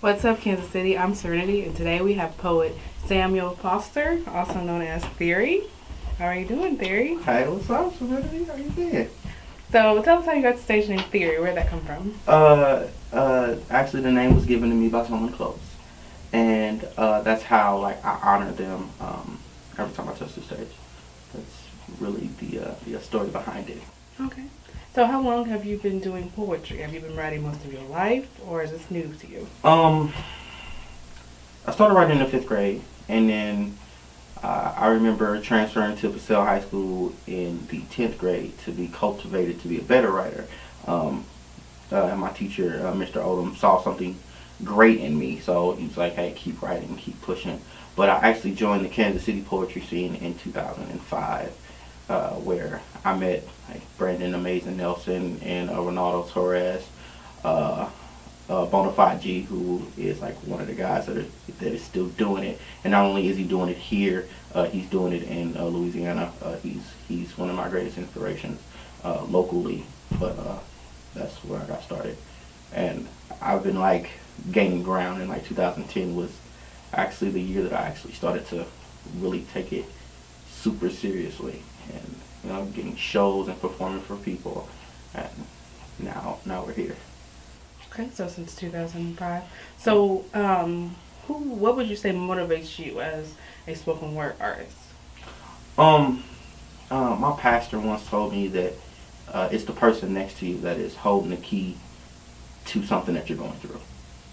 What's up, Kansas City? I'm Serenity, and today we have poet Samuel Foster, also known as Theory. How are you doing, Theory? Hey, what's up, Serenity? How you been? So, tell us how you got the stage name Theory. Where'd that come from? Actually, the name was given to me by someone close, and that's how I honor them every time I touch the stage. That's really the story behind it. Okay. So, how long have you been doing poetry? Have you been writing most of your life, or is this new to you? I started writing in the 5th grade, and then I remember transferring to Purcell High School in the 10th grade to be cultivated to be a better writer. And my teacher, Mr. Odom, saw something great in me, so he was like, hey, keep writing, keep pushing. But I actually joined the Kansas City poetry scene in 2005, where I met Brandon Amazing Nelson and Ronaldo Torres, Bonafide G, who is one of the guys that is still doing it. And not only is he doing it here, he's doing it in Louisiana. He's one of my greatest inspirations locally, but that's where I got started. And I've been gaining ground, and 2010 was actually the year that I actually started to really take it super seriously, and getting shows and performing for people, and now we're here. Okay, so since 2005. So, what would you say motivates you as a spoken word artist? My pastor once told me that it's the person next to you that is holding the key to something that you're going through.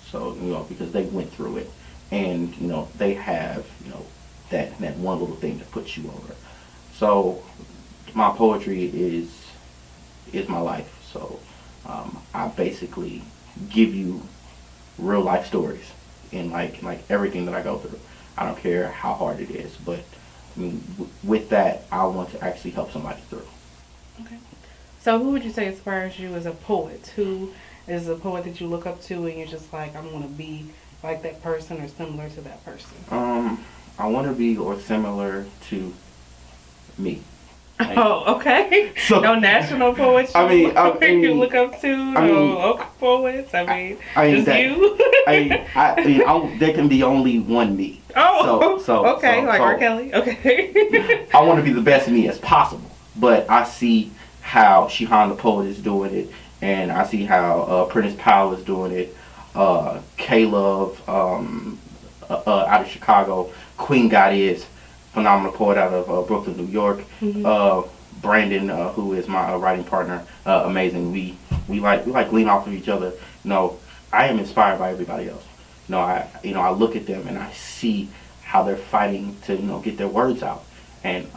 So, because they went through it, and they have that one little thing that puts you over. So, my poetry is my life. So, I basically give you real life stories in everything that I go through. I don't care how hard it is, but with that, I want to actually help somebody through. Okay. So who would you say inspires you as a poet? Who is a poet that you look up to and you're just like, I want to be like that person or similar to that person? I want to be or similar to me. Oh, okay. So, no national poets you look up to? No local poets? Just you? There can be only one me. Oh, okay. R. Kelly? Okay. I want to be the best me as possible. But I see how Shihan the poet is doing it, and I see how Prentice Powell is doing it, K-Love out of Chicago, Queen Goddess, phenomenal poet out of Brooklyn, New York. Mm-hmm. Brandon, who is my writing partner, amazing. We lean off of each other. I am inspired by everybody else. I look at them and I see how they're fighting to get their words out, and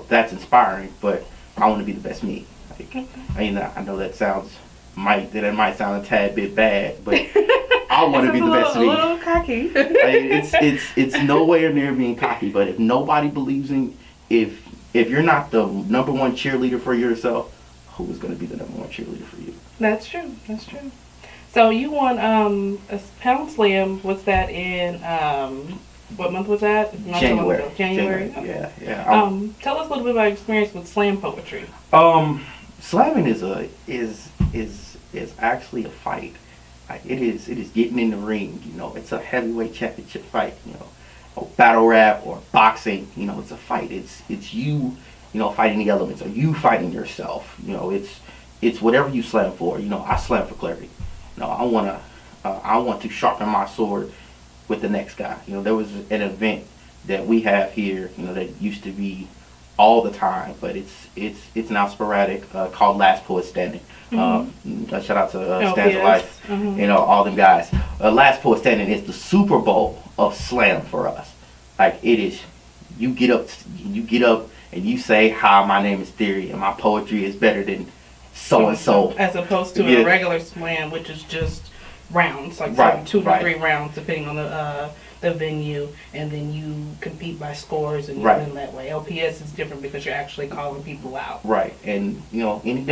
that's inspiring. But I want to be the best me. I know that might sound a tad bit bad, but I want to be the best me. A little cocky. It's nowhere near being cocky. But if nobody believes in, if you're not the number one cheerleader for yourself, who is going to be the number one cheerleader for you? That's true. So you won a Pound Slam. Was that in what month was that? January. January. Okay. Yeah. Tell us a little bit about your experience with slam poetry. Slamming is actually a fight. It is getting in the ring. It's a heavyweight championship fight. Battle rap or boxing. It's a fight. It's you. Fighting the elements, or you fighting yourself. It's whatever you slam for. I slam for clarity. I want to sharpen my sword with the next guy. There was an event that we have here. That used to be all the time, but it's now sporadic. Called Last Poet Standing. Mm-hmm. Shout out to Stanza Life. Mm-hmm. All them guys. Last Poet Standing is the Super Bowl of slam for us. It is. You get up and you say, "Hi, my name is Theory, and my poetry is better than so and so." As opposed to a regular slam, which is just rounds, 2 to 3 rounds, depending on the venue, and then you compete by scores and you win that way. LPS is different because you're actually calling people out. Right, and any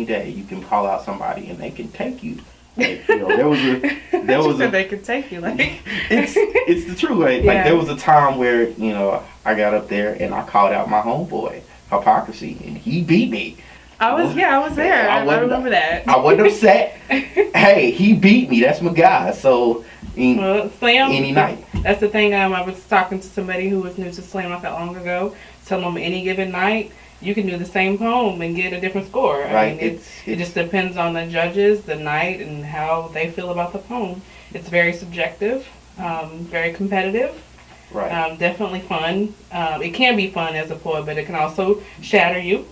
day you can call out somebody and they can take you. There was they can take you it's the truth. There was a time where I got up there and I called out my homeboy Hypocrisy, and he beat me. I was there. I remember that. I wasn't upset. Hey, he beat me. That's my guy. So, Slam, any night. That's the thing. I was talking to somebody who was new to Slam not that long ago. Telling them any given night, you can do the same poem and get a different score. Right. I mean, it just depends on the judges, the night, and how they feel about the poem. It's very subjective, very competitive. Right. Definitely fun. It can be fun as a poet, but it can also shatter you,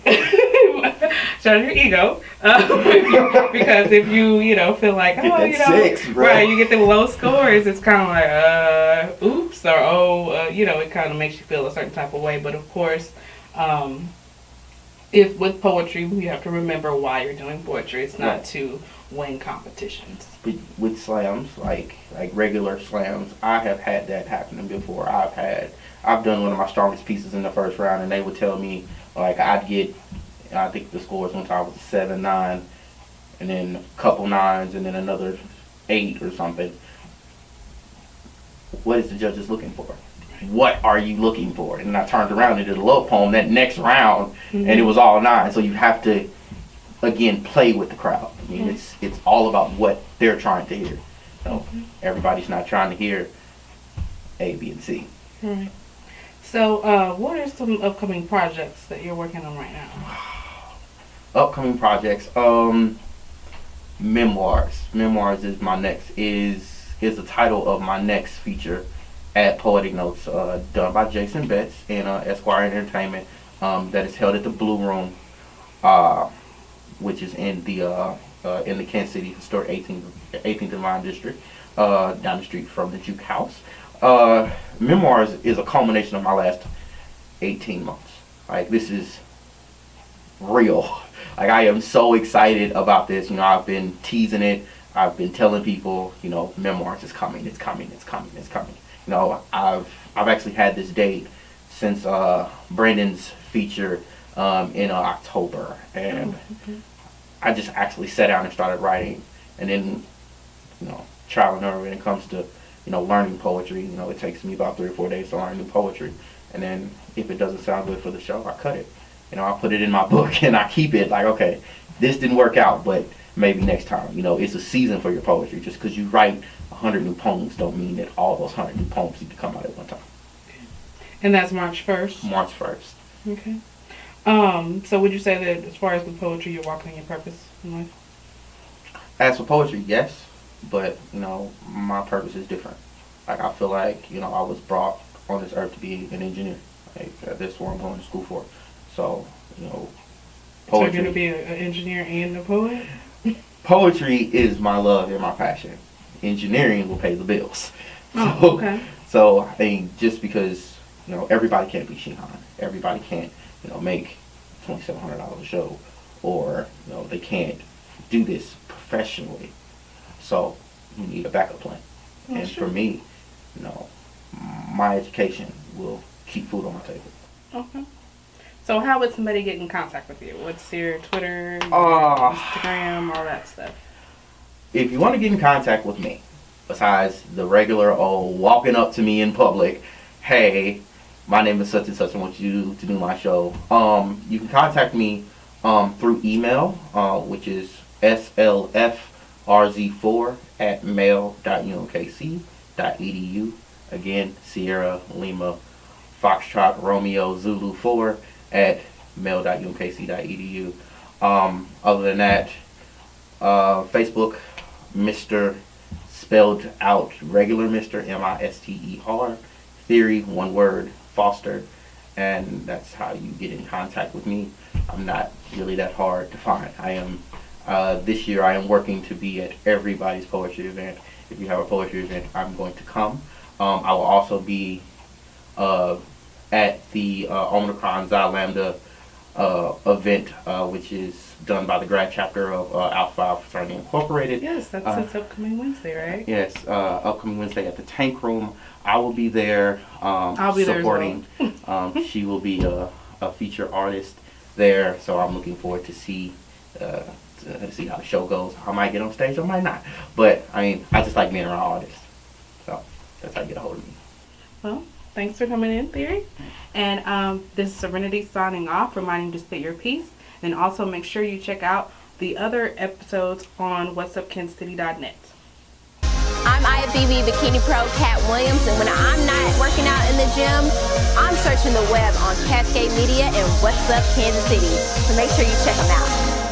shatter your ego. Because if you feel like, right, you get the low scores, it's kind of like, oops, or it kind of makes you feel a certain type of way. But of course, if with poetry, you have to remember why you're doing poetry. It's not to win competitions. With slams, like regular slams, I have had that happening before. I've done one of my strongest pieces in the first round, and they would tell me like I'd get, I think the scores one time was 7, 9, and then a couple 9s, and then another 8 or something. What is the judges looking for? What are you looking for? And I turned around and did a love poem that next round, and it was all 9. So you have to, again, play with the crowd. I mean, it's all about what they're trying to hear. So everybody's not trying to hear A, B, and C. Right. So what are some upcoming projects that you're working on right now? Upcoming projects, Memoirs. Memoirs is the title of my next feature at Poetic Notes, done by Jason Betts and Esquire Entertainment, that is held at the Blue Room, which is in the Kansas City historic 18th and Vine district, down the street from the Juke House. Memoirs is a culmination of my last 18 months. Like, this is real. Like, I am so excited about this. I've been teasing it. I've been telling people, Memoirs is coming. It's coming. It's coming. It's coming. I've actually had this date since Brandon's feature in October, and I just actually sat down and started writing, and then trial and error when it comes to learning poetry. It takes me about 3 or 4 days to learn new poetry, and then if it doesn't sound good for the show, I cut it. I put it in my book and I keep it like, okay, this didn't work out, but maybe next time. It's a season for your poetry. Just because you write 100 new poems don't mean that all those 100 new poems need to come out at one time. And that's March 1st? March 1st. Okay. So would you say that as far as the poetry, you're walking in your purpose in life? As for poetry, yes. But, my purpose is different. Like, I feel like, I was brought on this earth to be an engineer. Like, that's what I'm going to school for. So, poetry. So you're going to be an engineer and a poet? Poetry is my love and my passion. Engineering will pay the bills. Oh, okay. So I think just because, everybody can't be Sheehan. Everybody can't, make $2,700 a show. Or, they can't do this professionally. So you need a backup plan. Oh, and sure. for me, my education will keep food on my table. Okay. So how would somebody get in contact with you? What's your Twitter, Instagram, all that stuff? If you want to get in contact with me, besides the regular old walking up to me in public, hey, my name is such and such, I want you to do my show. You can contact me through email, which is slfrz4@mail.umkc.edu. Again, Sierra Lima Foxtrot Romeo Zulu 4@mail.umkc.edu. Other than that, Facebook, Mr. spelled out regular Mr. Mister, Theory, one word, Foster, and that's how you get in contact with me. I'm not really that hard to find. I am this year I am working to be at everybody's poetry event. If you have a poetry event, I'm going to come. I will also be at the Omicron Xi Lambda event, which is done by the grad chapter of Alpha Phi Fraternity Incorporated. Yes, that's upcoming Wednesday, right? Yes, upcoming Wednesday at the Tank Room. I will be there I'll be supporting. There as well. She will be a feature artist there, so I'm looking forward to see how the show goes. I might get on stage, I might not. But, I just like being around artists. So, that's how you get a hold of me. Well, Thanks for coming in, Theory. And this is Serenity signing off, reminding you to spit your piece. And also make sure you check out the other episodes on whatsupkansascity.net. I'm IFBB Bikini Pro Cat Williams, and when I'm not working out in the gym, I'm searching the web on Cascade Media and What's Up Kansas City. So make sure you check them out.